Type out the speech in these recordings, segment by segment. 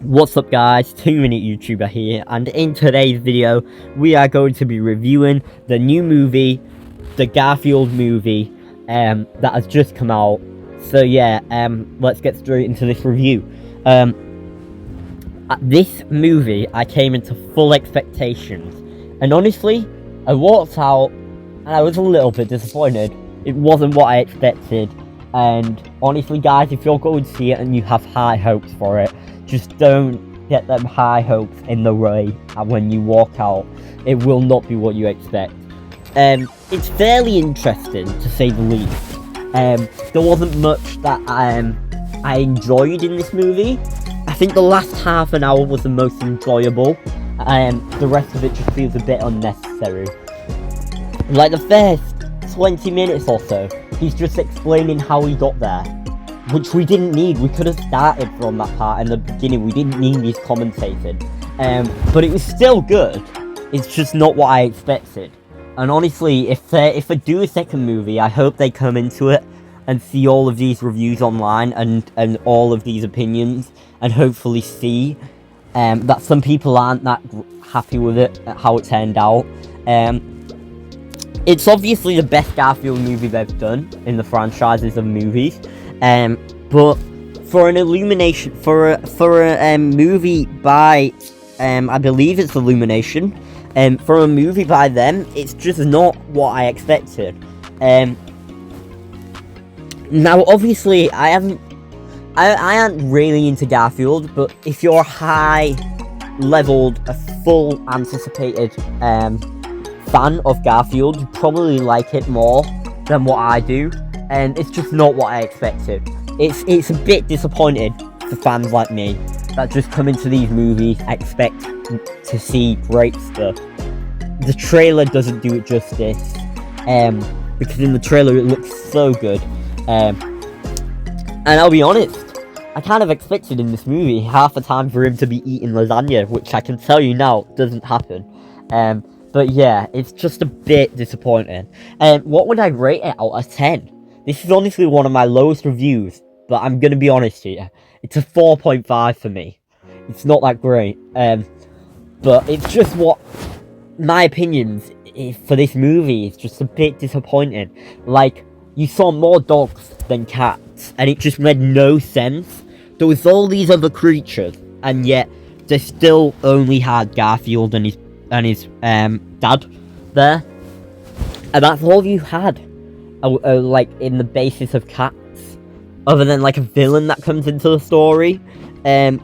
What's up guys, 2 Minute YouTuber here, and in today's video we are going to be reviewing the new movie, the Garfield movie, that has just come out. So yeah, let's get straight into this review. This movie, I came into full expectations, and honestly, I walked out and I was a little bit disappointed. It wasn't what I expected, and honestly guys, if you're going to see it and you have high hopes for it, just don't get them high hopes in the way, and when you walk out, it will not be what you expect. It's fairly interesting, to say the least. There wasn't much that I enjoyed in this movie. I think the last half an hour was the most enjoyable, the rest of it just feels a bit unnecessary. Like the first 20 minutes or so, he's just explaining how he got there, which we didn't need. We could have started from that part in the beginning. We didn't need these commentated. But it was still good. It's just not what I expected. And honestly, if they do a second movie, I hope they come into it and see all of these reviews online and all of these opinions, and hopefully see that some people aren't that happy with it, how it turned out. It's obviously the best Garfield movie they've done in the franchises of movies. But for an Illumination, for a movie by, I believe it's Illumination, for a movie by them, it's just not what I expected. Now, obviously, I aren't really into Garfield, but if you're high-leveled, a full anticipated fan of Garfield, you probably like it more than what I do. And it's just not what I expected. It's a bit disappointed for fans like me that just come into these movies expect to see great stuff. The trailer doesn't do it justice, because in the trailer it looks so good. And I'll be honest, I kind of expected in this movie half the time for him to be eating lasagna, which I can tell you now doesn't happen. But yeah, it's just a bit disappointing. What would I rate it out of 10? This is honestly one of my lowest reviews, but I'm going to be honest here. It's a 4.5 for me. It's not that great. But it's just what my opinions for this movie is just a bit disappointing. Like, you saw more dogs than cats, and it just made no sense. There was all these other creatures, and yet they still only had Garfield and his dad there. And that's all you had. Like in the basis of cats, other than like a villain that comes into the story,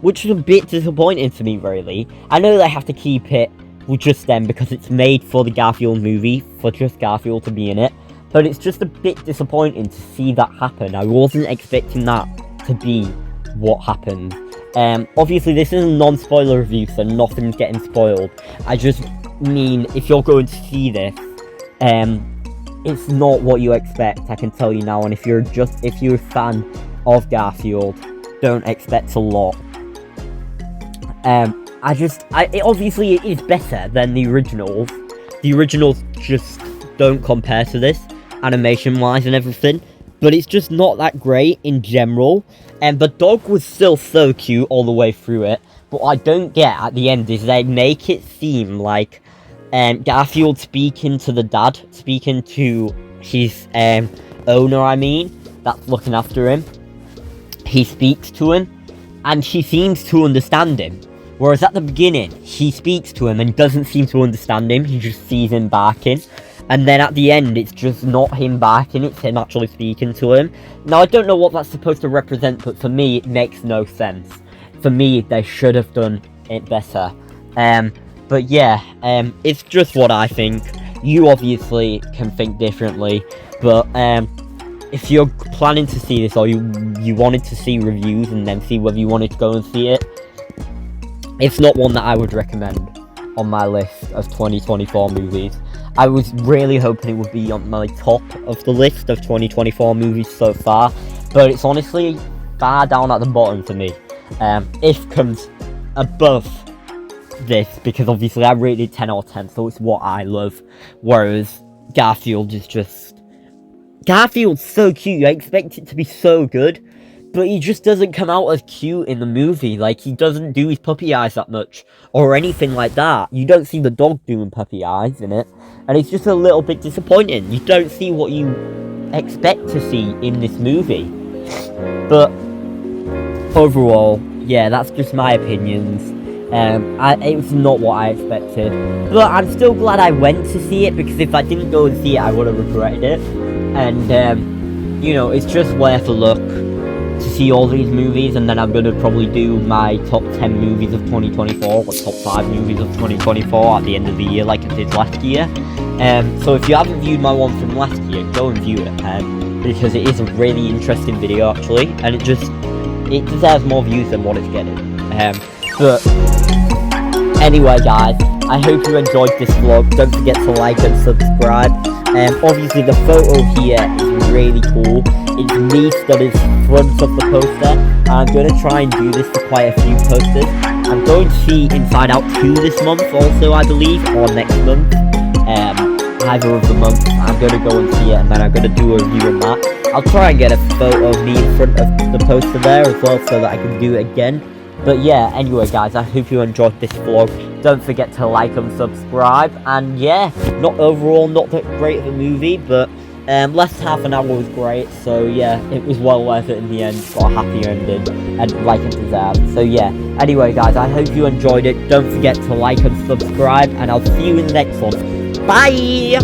which is a bit disappointing to me, really. I know they have to keep it with just them because it's made for the Garfield movie, for just Garfield to be in it, but it's just a bit disappointing to see that happen. I wasn't expecting that to be what happened. Obviously this is a non-spoiler review, so nothing's getting spoiled. I just mean, if you're going to see this, it's not what you expect, I can tell you now. And if you're a fan of Garfield, don't expect a lot. Obviously it is better than the originals. The originals just don't compare to this, animation-wise and everything. But it's just not that great in general. And the dog was still so cute all the way through it. But what I don't get at the end is they make it seem like Garfield speaking to the dad, speaking to his owner, I mean, that's looking after him. He speaks to him, and he seems to understand him. Whereas at the beginning, he speaks to him and doesn't seem to understand him, he just sees him barking. And then at the end, it's just not him barking, it's him actually speaking to him. Now, I don't know what that's supposed to represent, but for me, it makes no sense. For me, they should have done it better. But yeah, it's just what I think. You obviously can think differently, but if you're planning to see this, or you wanted to see reviews and then see whether you wanted to go and see it, it's not one that I would recommend on my list of 2024 movies. I was really hoping it would be on my top of the list of 2024 movies so far, but it's honestly far down at the bottom for me. If comes above this, because obviously I rated 10 out of 10, so it's what I love, whereas Garfield's so cute, I expect it to be so good, but he just doesn't come out as cute in the movie. Like, he doesn't do his puppy eyes that much, or anything like that. You don't see the dog doing puppy eyes in it, and it's just a little bit disappointing. You don't see what you expect to see in this movie. But overall, yeah, that's just my opinions. It was not what I expected, but I'm still glad I went to see it, because if I didn't go and see it, I would have regretted it. And you know, it's just worth a look to see all these movies, and then I'm gonna probably do my top 10 movies of 2024, or top 5 movies of 2024 at the end of the year, like I did last year. So if you haven't viewed my one from last year, go and view it, because it is a really interesting video actually, and it deserves more views than what it's getting. But anyway, guys, I hope you enjoyed this vlog. Don't forget to like and subscribe. Obviously, the photo here is really cool. It's me stood in front of the poster, and I'm going to try and do this for quite a few posters. I'm going to see Inside Out 2 this month also, I believe, or next month. Either of the months, I'm going to go and see it, and then I'm going to do a review on that. I'll try and get a photo of me in front of the poster there as well, so that I can do it again. But yeah, anyway guys, I hope you enjoyed this vlog. Don't forget to like and subscribe. And yeah, not that great of a movie, but last half an hour was great. So yeah, it was well worth it in the end. Got a happy ending, and like it deserved. So yeah, anyway guys, I hope you enjoyed it. Don't forget to like and subscribe, and I'll see you in the next one. Bye!